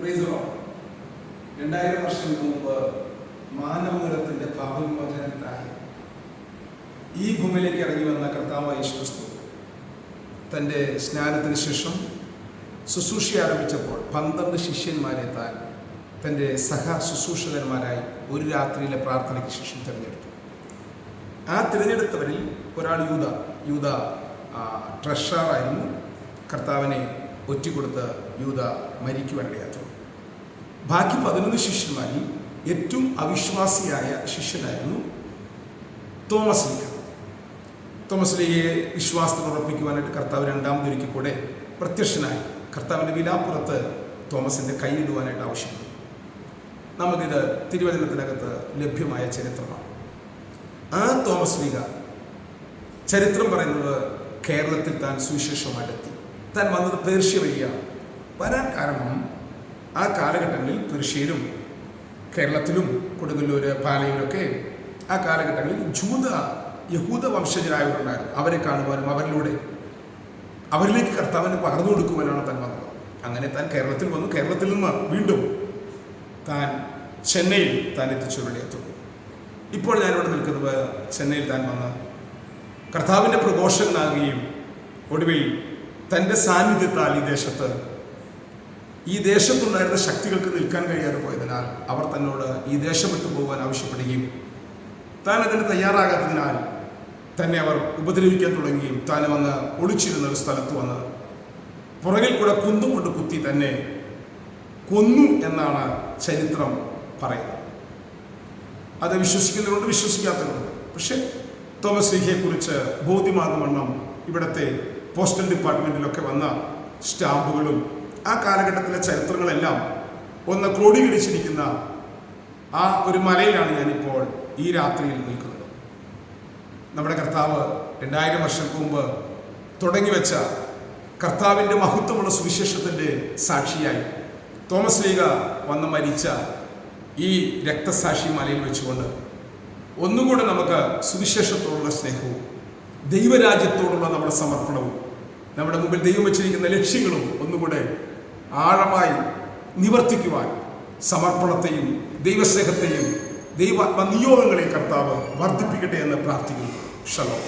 2000 വർഷങ്ങൾക്ക് മുമ്പ് മാനവകുലത്തിന്റെ പാപവിമോചനത്തിനായി ഈ ഭൂമിയിലേക്ക് ഇറങ്ങി വന്ന കർത്താവായ യേശുക്രിസ്തു തൻ്റെ സ്നാനത്തിന് ശേഷം ശുശ്രൂഷ ആരംഭിച്ചപ്പോൾ 12 ശിഷ്യന്മാരെ താൻ തൻ്റെ ശുശ്രൂഷകന്മാരായി ഒരു രാത്രിയിലെ പ്രാർത്ഥനയ്ക്ക് ശേഷം തിരഞ്ഞെടുത്തു. ആ തിരഞ്ഞെടുത്തവരിൽ ഒരാൾ യൂദ ട്രഷറായിരുന്നു. കർത്താവിനെ ഒറ്റിക്കൊടുത്ത് യൂദ മരിക്കുവാനിടയായി. ബാക്കി 11 ശിഷ്യന്മാരിൽ ഏറ്റവും അവിശ്വാസിയായ ശിഷ്യനായിരുന്നു തോമസ് ലീഗ. തോമസ് ലീഗയെ വിശ്വാസത്തിൽ ഉറപ്പിക്കുവാനായിട്ട് കർത്താവ് രണ്ടാമതൊരിക്കൽ കൂടെ പ്രത്യക്ഷനായി കർത്താവിൻ്റെ വിലാപ്പുറത്ത് തോമസിൻ്റെ കൈയിടുവാനായിട്ട് ആവശ്യപ്പെട്ടു. നമുക്കിത് തിരുവചനത്തിനകത്ത് ലഭ്യമായ ചരിത്രമാണ്. ആ തോമസ് ലീഗ ചരിത്രം പറയുന്നത് കേരളത്തിൽ താൻ സുവിശേഷമായിട്ടെത്തി. താൻ വന്നത് പേർഷ്യ വഴിയാണ്. വരാൻ കാരണം ആ കാലഘട്ടങ്ങളിൽ പേർഷ്യയിലും കേരളത്തിലും കൊടുങ്ങല്ലൂർ പാലയിലൊക്കെ ആ കാലഘട്ടങ്ങളിൽ യഹൂദ വംശജരായവരുണ്ടായിരുന്നു. അവരെ കാണുവാനും അവരിലേക്ക് കർത്താവിന് പകർന്നു കൊടുക്കുവാനാണ് താൻ വന്നത്. അങ്ങനെ താൻ കേരളത്തിൽ വന്നു. കേരളത്തിൽ നിന്ന് വീണ്ടും താൻ ചെന്നൈയിൽ താൻ എത്തിച്ചുകൊണ്ടിരിക്കുന്നു. ഇപ്പോൾ ഞാനിവിടെ നിൽക്കുന്നത് ചെന്നൈയിൽ താൻ വന്ന് കർത്താവിൻ്റെ പ്രഘോഷകനാകുകയും ഒടുവിൽ തൻ്റെ സാന്നിധ്യത്താൽ ഈ ദേശത്തുണ്ടായിരുന്ന ശക്തികൾക്ക് നിൽക്കാൻ കഴിയാതെ പോയതിനാൽ അവർ തന്നോട് ഈ ദേശം വിട്ടു പോകാൻ ആവശ്യപ്പെടുകയും താൻ അതിന് തയ്യാറാകാത്തതിനാൽ തന്നെ അവർ ഉപദ്രവിക്കാൻ തുടങ്ങുകയും താൻ വന്ന് ഒളിച്ചിരുന്ന ഒരു സ്ഥലത്ത് വന്ന് പുറകിൽ കൂടെ കുന്തും കൊണ്ട് കുത്തി തന്നെ കൊന്നു എന്നാണ് ചരിത്രം പറയുന്നത്. അത് വിശ്വസിക്കുന്നവരുണ്ട്, വിശ്വസിക്കാത്തവരുണ്ട്. പക്ഷേ തോമസ് ലീഗയെക്കുറിച്ച് ബോധ്യമാകുമെണ്ണം ഇവിടുത്തെ പോസ്റ്റൽ ഡിപ്പാർട്ട്മെൻറ്റിലൊക്കെ വന്ന സ്റ്റാമ്പുകളും ആ കാലഘട്ടത്തിലെ ചരിത്രങ്ങളെല്ലാം ഒന്ന് ക്രോഡീകരിച്ചിരിക്കുന്ന ആ ഒരു മലയിലാണ് ഞാനിപ്പോൾ ഈ രാത്രിയിൽ നിൽക്കുന്നത്. നമ്മുടെ കർത്താവ് 2000 വർഷങ്ങൾക്ക് മുമ്പ് തുടങ്ങി വെച്ച കർത്താവിൻ്റെ മഹത്വമുള്ള സുവിശേഷത്തിൻ്റെ സാക്ഷിയായി തോമസ് ലീഗ വന്ന് മരിച്ച ഈ രക്തസാക്ഷി മലയിൽ വെച്ചുകൊണ്ട് ഒന്നുകൂടെ നമുക്ക് സുവിശേഷത്തോടുള്ള സ്നേഹവും ദൈവരാജ്യത്തോടുള്ള നമ്മുടെ സമർപ്പണവും നമ്മുടെ മുമ്പിൽ ദൈവം വെച്ചിരിക്കുന്ന ലക്ഷ്യങ്ങളും ഒന്നുകൂടെ ആഴമായി നിവർത്തിക്കുവാൻ സമർപ്പണത്തെയും ദൈവസ്നേഹത്തെയും ദൈവാത്മ നിയോഗങ്ങളെയും കർത്താവ് വർദ്ധിപ്പിക്കട്ടെ എന്ന് പ്രാർത്ഥിക്കുന്നു. ശലോം.